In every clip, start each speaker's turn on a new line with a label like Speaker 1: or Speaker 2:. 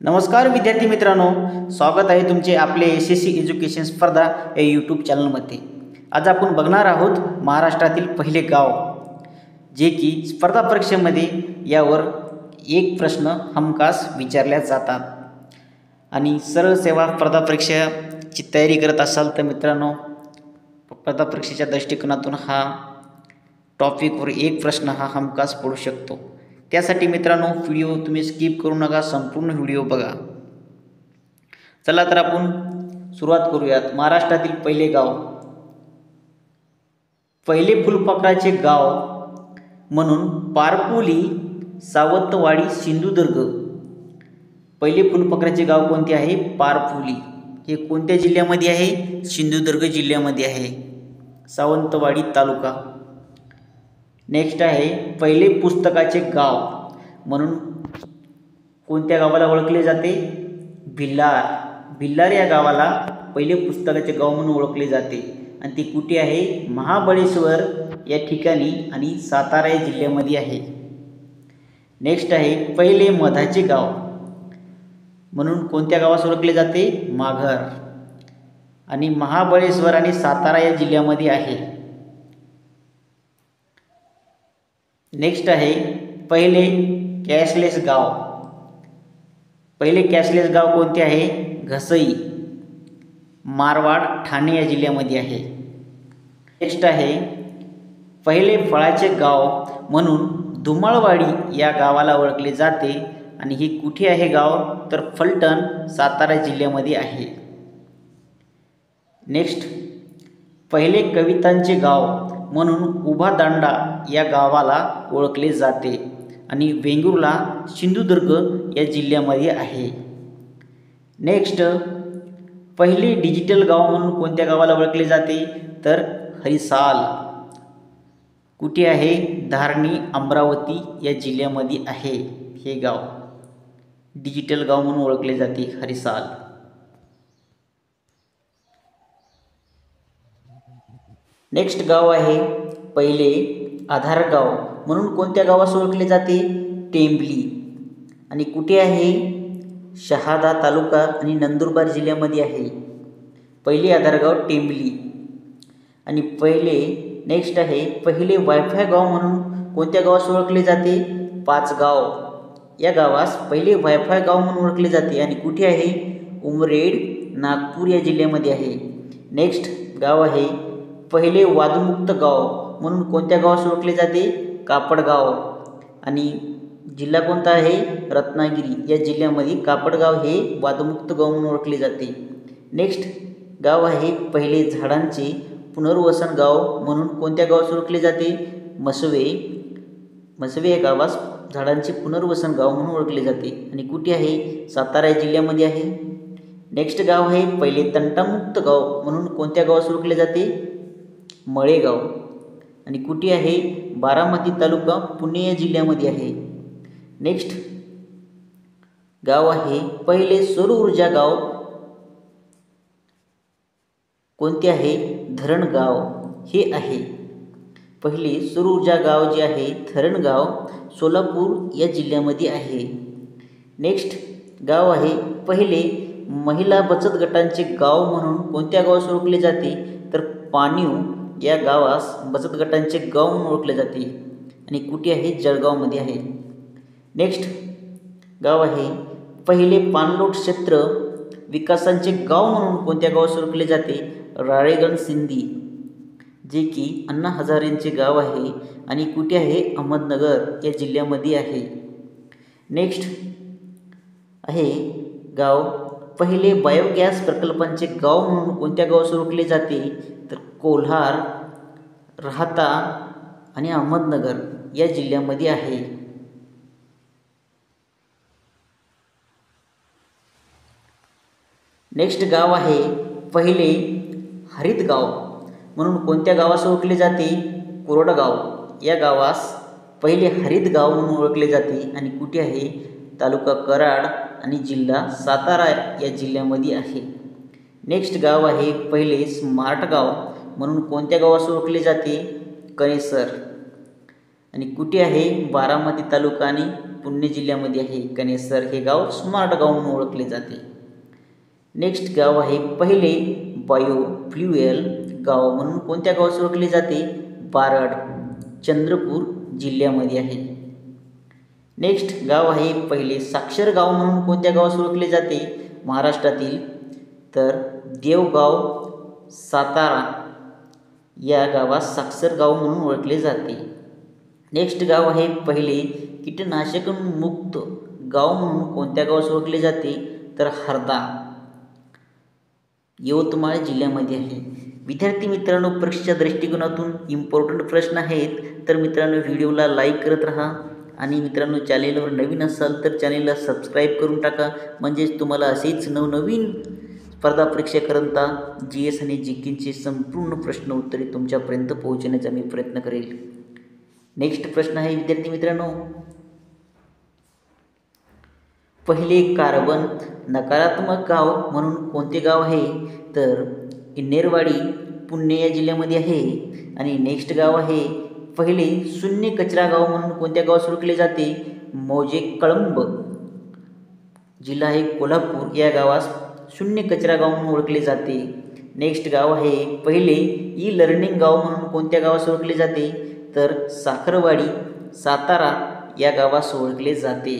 Speaker 1: नमस्कार विद्यार्थी मित्रांनो, स्वागत आहे तुमचे आपले SSC एज्युकेशन स्पर्धा या यूट्यूब चॅनलमध्ये। आज आपण बघणार आहोत महाराष्ट्रातील पहिले गाव, जे की स्पर्धा परीक्षेमध्ये यावर एक प्रश्न हमखास विचारल्या जातात। आणि सरळ सेवा स्पर्धा परीक्षेची तयारी करत असाल तर मित्रांनो, स्पर्धा परीक्षेच्या दृष्टिकोनातून हा टॉपिकवर एक प्रश्न हा हमखास पडू शकतो। त्यासाठी मित्रांनो व्हिडिओ तुम्ही स्किप करू नका, संपूर्ण व्हिडिओ बघा। चला तर आपण सुरुवात करूयात। महाराष्ट्रातील पहिले गाव, पहिले फुलपाखराचे गाव म्हणून पारपुली, सावंतवाडी, सिंधुदुर्ग। पहिले फुलपाखराचे गाव कोणते आहे? पारपुली। हे कोणत्या जिल्ह्यामध्ये आहे? सिंधुदुर्ग जिल्ह्यामध्ये आहे, सावंतवाडी तालुका। नेक्स्ट आहे पहिले पुस्तकाचे गाव म्हणून कोणत्या गावाला ओळखले जाते? भिलार। भिलार या गावाला पहिले पुस्तकाचे गाव म्हणून ओळखले जाते आणि ते कुठे आहे? महाबळेश्वर या ठिकाणी आणि सातारा या जिल्ह्यामध्ये आहे। नेक्स्ट आहे पहिले मधाचे गाव म्हणून कोणत्या गावास ओळखले जाते? माघर, आणि महाबळेश्वर आणि सातारा या जिल्ह्यामध्ये आहे। नेक्स्ट आहे पहिले कॅशलेस गाव। पहिले कॅशलेस गाव कोणते आहे? घसई, मारवाड, ठाणे या जिल्ह्यामध्ये आहे। नेक्स्ट आहे पहिले फळाचे गाव म्हणून धुमाळवाडी या गावाला ओळखले जाते आणि हे कुठे आहे गाव? तर फलटण, सातारा जिल्ह्यामध्ये आहे। नेक्स्ट पहिले कवितांचे गाव म्हणून उभादांडा या गावाला ओळखले जाते आणि वेंगुर्ला, सिंधुदुर्ग या जिल्ह्यामध्ये आहे। नेक्स्ट पहिले डिजिटल गाव म्हणून कोणत्या गावाला ओळखले जाते? तर हरिसाल, कुठे आहे? धारणी, अमरावती या जिल्ह्यामध्ये आहे हे गाव। डिजिटल गाव म्हणून ओळखले जाते हरिसाल। नेक्स्ट गाव आहे पहिले आधार गाव म्हणून कोणत्या गावास ओळखले जाते? टेंभली, आणि कुठे आहे? शहादा तालुका आणि नंदुरबार जिल्ह्यामध्ये आहे। पहिले आधार गाव टेंभली। आणि पहिले नेक्स्ट आहे पहिले वायफाय गाव म्हणून कोणत्या गावास ओळखले जाते? पाचगाव या गावास पहिले वायफाय गाव म्हणून ओळखले जाते आणि कुठे आहे? उमरेड, नागपूर या जिल्ह्यामध्ये आहे। नेक्स्ट गाव आहे पहिले वादमुक्त गाव म्हणून कोणत्या गावास ओळखले जाते? कापडगाव, आणि जिल्हा कोणता आहे? रत्नागिरी या जिल्ह्यामध्ये कापडगाव हे वादमुक्त गाव म्हणून ओळखले जाते। नेक्स्ट गाव आहे पहिले झाडांचे पुनर्वसन गाव म्हणून कोणत्या गावास ओळखले जाते? मसवे। मसवे या गावास झाडांचे पुनर्वसन गाव म्हणून ओळखले जाते आणि कुठे आहे? सातारा जिल्ह्यामध्ये आहे। नेक्स्ट गाव आहे पहिले तंटामुक्त गाव म्हणून कोणत्या गावास ओळखले जाते? मळेगाव, आणि कुठे आहे? बारामती तालुका, पुणे या जिल्ह्यामध्ये आहे। नेक्स्ट गाव आहे पहिले सौर ऊर्जा गाव, कोणते आहे? धरणगाव हे आहे। पहिले सौर ऊर्जा गाव जे आहे धरणगाव, सोलापूर या जिल्ह्यामध्ये आहे। नेक्स्ट गाव आहे पहिले महिला बचत गटांचे गाव म्हणून कोणत्या गावास ओळखले जाते? तर पाणीव या गावास बचत गटांचे गाव म्हणून ओळखले जाते आणि कुठे आहे? जळगावमध्ये आहे। नेक्स्ट गाव आहे पहिले पाणलोट क्षेत्र विकासांचे गाव म्हणून कोणत्या गावास ओळखले जाते? राळेगणसिंधी, जे की अण्णा हजारेंचे गाव आहे आणि कुठे आहे? अहमदनगर या जिल्ह्यामध्ये आहे। नेक्स्ट आहे गाव पहिले बायोगॅस प्रकल्पांचे गाव म्हणून कोणत्या गावास ओळखले जाते? तर कोल्हार, राहता आणि अहमदनगर या जिल्ह्यामध्ये आहे। नेक्स्ट गाव आहे पहिले हरित गाव म्हणून कोणत्या गावास ओळखले जाते? कोरडगाव या गावास पहिले हरित गाव म्हणून ओळखले जाते आणि कुठे आहे? तालुका कराड आणि जिल्हा सातारा या जिल्ह्यामध्ये आहे। नेक्स्ट गाव आहे पहिले स्मार्ट गाव म्हणून कोणत्या गावास ओळखले जाते? कणेसर, आणि कुठे आहे? बारामती तालुका आणि पुणे जिल्ह्यामध्ये आहे. कणेसर हे गाव स्मार्ट गाव म्हणून ओळखले जाते. नेक्स्ट गाव आहे पहिले बायोफ्ल्युएल गाव म्हणून कोणत्या गावास ओळखले जाते? बारड, चंद्रपूर जिल्ह्यामध्ये आहे. नेक्स्ट गाव आहे पहिले साक्षर गाव म्हणून कोणत्या गावास ओळखले जाते? महाराष्ट्रातील तर देवगाव, सातारा या गावास साक्षर गाव म्हणून ओळखले जाते. नेक्स्ट गाव आहे पहिले कीटकनाशक मुक्त गाव म्हणून कोणत्या गावास ओळखले जाते? तर हरदा, यवतमाळ जिल्ह्यामध्ये आहे. विद्यार्थी मित्रांनो, परीक्षेच्या दृष्टिकोनातून इम्पॉर्टंट प्रश्न आहेत, तर मित्रांनो व्हिडिओला लाईक करत राहा आणि मित्रांनो चॅनेलवर नवीन असाल तर चॅनेलला सबस्क्राईब करून टाका. म्हणजेच तुम्हाला असेच नवनवीन स्पर्धा परीक्षेकरता GS आणि GKचे संपूर्ण प्रश्न उत्तरे तुमच्यापर्यंत पोहोचवण्याचा मी प्रयत्न करेल. नेक्स्ट प्रश्न आहे विद्यार्थी मित्रांनो, पहिले कार्बन नकारात्मक गाव म्हणून कोणते गाव आहे? तर इन्नेरवाडी, पुणे या जिल्ह्यामध्ये आहे. आणि नेक्स्ट गाव आहे पहिले शून्य कचरा गाव म्हणून कोणत्या गावास ओळखले जाते? मौजे कळंब, जिल्हा आहे कोल्हापूर, या गावास शून्य कचरा गाव म्हणून ओळखले जाते. नेक्स्ट गाव आहे पहिले ई-लर्निंग गाव म्हणून कोणत्या गावास ओळखले जाते? तर साखरवाडी, सातारा या गावास ओळखले जाते.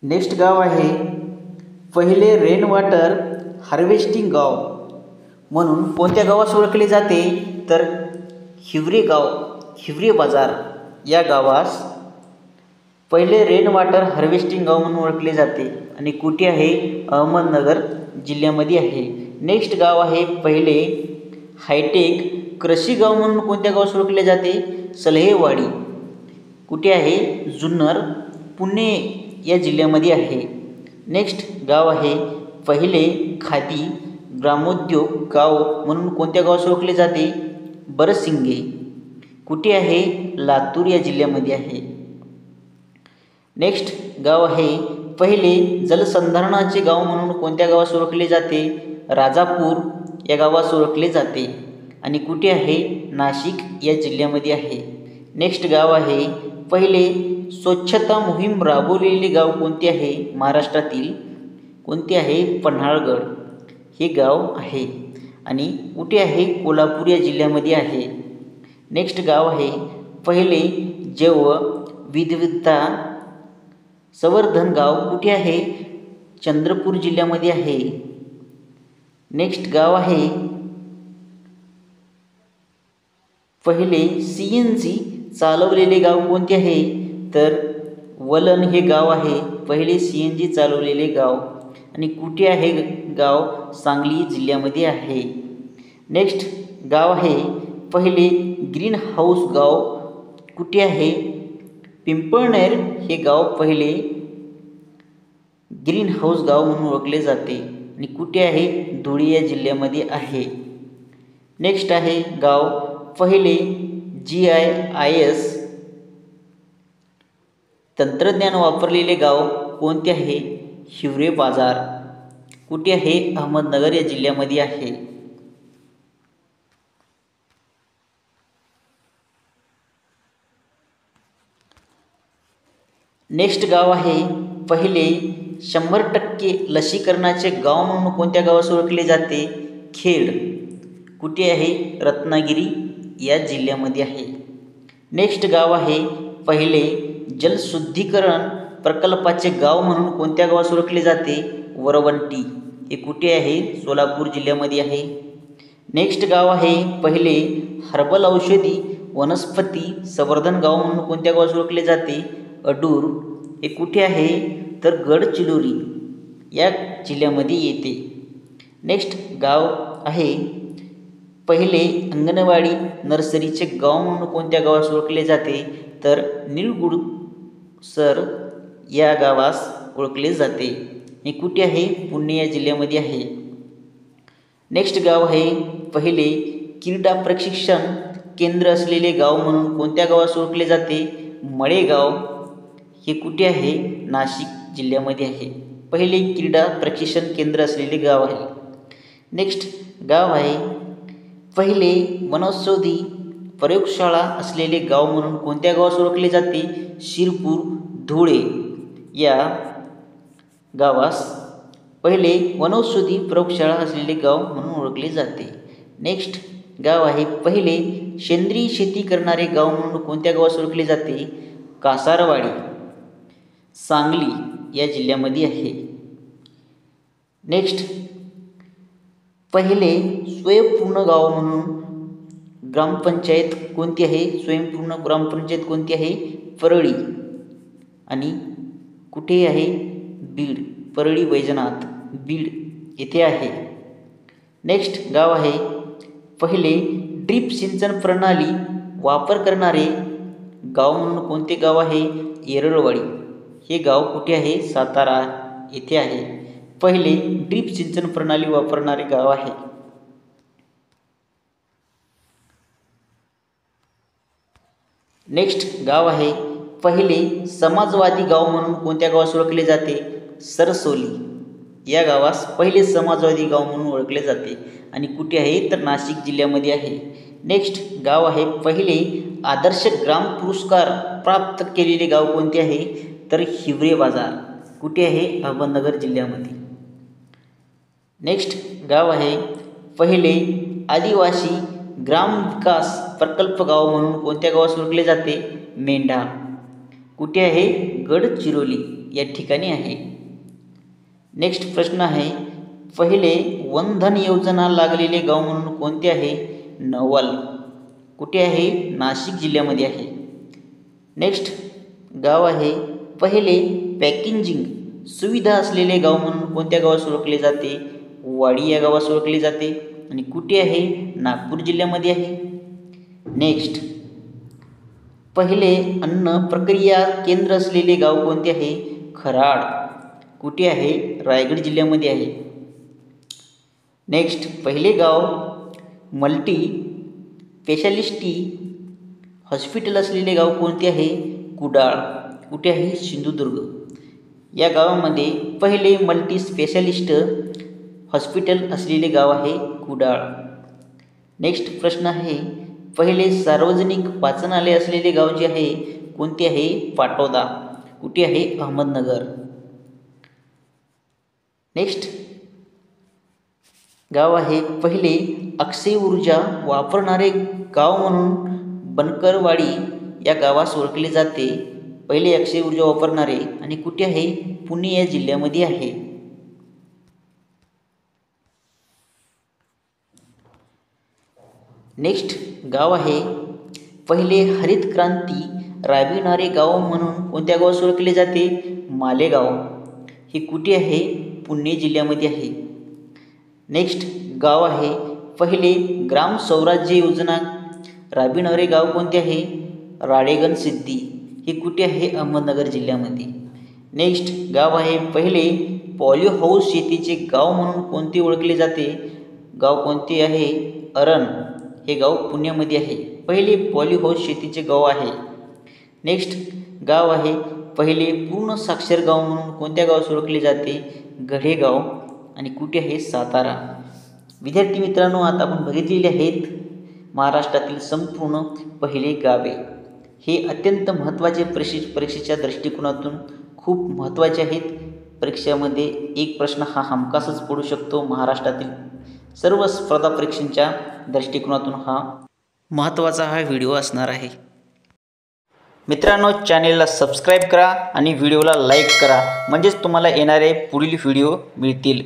Speaker 1: नेक्स्ट गाव आहे पहिले रेन वॉटर हार्वेस्टिंग गाव म्हणून कोणत्या गावास ओळखले जाते? तर हिवरे गाव, हिवरे बाजार या गावास पहिले रेन वॉटर हार्वेस्टिंग गाव म्हणून ओळखले जाते. आणि कुठे आहे? अहमदनगर जिल्ह्यामध्ये आहे. नेक्स्ट गाव आहे पहिले हायटेक कृषी गाव म्हणून कोणत्या गावास ओळखले जाते? सलहेवाडी, कुठे आहे? जुन्नर, पुणे या जिल्ह्यामध्ये आहे. नेक्स्ट गाव आहे पहिले खादी ग्रामोद्योग गाव म्हणून कोणत्या गावास ओळखले जाते? बरसिंगे, कुठे आहे? लातूर या जिल्ह्यामध्ये आहे. नेक्स्ट गाव आहे पहिले जलसंधारणाचे गाव म्हणून कोणत्या गावास ओळखले जाते? राजापूर या गावास ओळखले जाते. आणि कुठे आहे? नाशिक या जिल्ह्यामध्ये आहे. नेक्स्ट गाव आहे पहिले स्वच्छता मोहीम राबवलेले गाव कोणते आहे? महाराष्ट्रातील कोणते आहे? पन्हाळगड हे गाव आहे. आणि कुठे आहे? कोल्हापूर या जिल्ह्यामध्ये आहे. नेक्स्ट गाव आहे पहिले जैव विविधता संवर्धन गाव, कुठे आहे? चंद्रपूर जिल्ह्यामध्ये आहे. नेक्स्ट गाव आहे पहिले CNG चालवलेले गाव कोणते आहे? तर वलन हे गाव आहे पहिले CNG चालवलेले गाव. आणि कुठे आहे गाव? सांगली जिल्ह्यामध्ये आहे. नेक्स्ट गाव आहे पहिले ग्रीन हाऊस गाव, कुठे आहे? पिंपळनेर हे गाव पहिले ग्रीन हाऊस गाव म्हणून ओळखले जाते. आणि कुठे आहे? धुळे या जिल्ह्यामध्ये आहे. नेक्स्ट आहे गाव पहिले GIS तंत्रज्ञान वापरलेले गाव कोणते आहे? हिवरे बाजार, कुठे आहे? अहमदनगर या जिल्ह्यामध्ये आहे. नेक्स्ट गाव आहे पहिले 100% लसीकरणाचे गाव म्हणून कोणत्या गावास ओळखले जाते? खेड, कुठे आहे? रत्नागिरी या जिल्ह्यामध्ये आहे. नेक्स्ट गाव आहे पहिले जलशुद्धीकरण प्रकल्पाचे गाव म्हणून कोणत्या गावास ओळखले जाते? वरवंटी, हे कुठे आहे? सोलापूर जिल्ह्यामध्ये आहे. नेक्स्ट गाव आहे पहिले हर्बल औषधी वनस्पती संवर्धन गाव म्हणून कोणत्या गावास ओळखले जाते? अडूर, हे कुठे आहे? तर गडचिरोली या जिल्ह्यामध्ये येते. नेक्स्ट गाव आहे पहिले अंगणवाडी नर्सरीचे गाव म्हणून कोणत्या गावास ओळखले जाते? तर निळगुडसर या गावास ओळखले जाते. हे कुठे आहे? पुणे या जिल्ह्यामध्ये आहे. नेक्स्ट गाव आहे पहिले क्रीडा प्रशिक्षण केंद्र असलेले गाव म्हणून कोणत्या गावास ओळखले जाते? मळेगाव, हे कुठे आहे? नाशिक जिल्ह्यामध्ये आहे. पहिले क्रीडा प्रशिक्षण केंद्र असलेले गाव आहे. नेक्स्ट गाव आहे पहिले वनौषधी प्रयोगशाळा असलेले गाव म्हणून कोणत्या गावास ओळखले जाते? शिरपूर धुळे या गावास पहिले वनौषधी प्रयोगशाळा असलेले गाव म्हणून ओळखले जाते. नेक्स्ट गाव आहे पहिले सेंद्रिय शेती करणारे गाव म्हणून कोणत्या गावास ओळखले जाते? कासारवाडी सांगली या जिल्ह्यामध्ये आहे. नेक्स्ट पहिले स्वयंपूर्ण गाव म्हणून ग्रामपंचायत कोणती आहे? स्वयंपूर्ण ग्रामपंचायत कोणती आहे? परळी आणि कुठे आहे? बीड. परळी वैजनाथ बीड येथे आहे. नेक्स्ट गाव आहे पहिले ड्रीप सिंचन प्रणाली वापर करणारे गाव म्हणून कोणते गाव आहे? येरळवाडी. हे गाव कुठे आहे? सातारा येथे आहे. पहिले ड्रीप सिंचन प्रणाली वापरणारे गाव आहे. नेक्स्ट गाव आहे पहिले समाजवादी गाव म्हणून कोणत्या गावास ओळखले जाते? सरसोली या गावास पहिले समाजवादी गाव म्हणून ओळखले जाते आणि कुठे आहे? तर नाशिक जिल्ह्यामध्ये आहे. नेक्स्ट गाव आहे पहिले आदर्श ग्राम पुरस्कार प्राप्त केलेले गाव कोणते आहे? तर हिवरे बाजार कुठे आहे? अहमदनगर जिल्ह्यामध्ये. नेक्स्ट गाव आहे पहिले आदिवासी ग्राम विकास प्रकल्प गाव म्हणून कोणत्या गावास ओळखले जाते? मेंढा कुठे आहे? गडचिरोली या ठिकाणी आहे. नेक्स्ट प्रश्न आहे पहिले वनधन योजना लागलेले गाव म्हणून कोणते आहे? नवल कुठे आहे? नाशिक जिल्ह्यामध्ये आहे. नेक्स्ट गाव आहे पहिले पॅकेजिंग सुविधा असलेले गाव म्हणून कोणत्या गावास ओळखले जाते? वाडी या गावास ओळखले जाते आणि कुठे आहे? नागपूर जिल्ह्यामध्ये आहे. नेक्स्ट पहिले अन्न प्रक्रिया केंद्र असलेले गाव कोणते आहे? खराड कुठे आहे? रायगड जिल्ह्यामध्ये आहे. नेक्स्ट पहिले गाव मल्टी स्पेशालिटी हॉस्पिटल असलेले गाव कोणते आहे? कुडाळ कुठे आहे? सिंधुदुर्ग या गावामध्ये पहिले मल्टी स्पेशालिस्ट हॉस्पिटल असलेले गाव आहे कुडाळ. नेक्स्ट प्रश्न आहे पहिले सार्वजनिक वाचनालय असलेले गाव जे आहे कोणते आहे? पाटोदा कुठे आहे? अहमदनगर. नेक्स्ट गाव आहे पहिले अक्षय ऊर्जा वापरणारे गाव म्हणून बनकरवाडी या गावास ओळखले जाते. पहिले अक्षय ऊर्जा वापरणारे आणि कुठे आहे? पुणे या जिल्ह्यामध्ये आहे. नेक्स्ट गाव आहे पहिले हरित क्रांती राबविणारे गाव म्हणून कोणत्या गावास ओळखले जाते? मालेगाव हे कुठे आहे? पुणे जिल्ह्यामध्ये आहे. नेक्स्ट गाव आहे पहिले ग्राम स्वराज्य योजना राबविणारे गाव कोणते आहे? राळेगण सिद्धी हे कुठे आहे? अहमदनगर जिल्ह्यामध्ये. नेक्स्ट गाव आहे पहिले पॉली हाऊस शेतीचे गाव म्हणून कोणते ओळखले जाते? गाव कोणते आहे? अरण हे गाव पुण्यामध्ये आहे. पहिले पॉली हाऊस शेतीचे गाव आहे. नेक्स्ट गाव आहे पहिले पूर्ण साक्षर गाव म्हणून कोणत्या गावास ओळखले जाते? गढेगाव आणि कुठे आहे? सातारा. विद्यार्थी मित्रांनो, आता आपण बघितलेले आहेत महाराष्ट्रातील संपूर्ण पहिले गावे. हे अत्यंत महत्त्वाचे परीक्षेच्या दृष्टिकोनातून खूप महत्त्वाचे आहेत. परीक्षेमध्ये एक प्रश्न हा हमखासच पडू शकतो. महाराष्ट्रातील सर्व स्पर्धा परीक्षांच्या दृष्टिकोनातून हा महत्त्वाचा व्हिडिओ असणार आहे. मित्रांनो, चॅनेलला सबस्क्राईब करा आणि व्हिडिओला लाईक करा, म्हणजेच तुम्हाला येणारे पुढील व्हिडिओ मिळतील.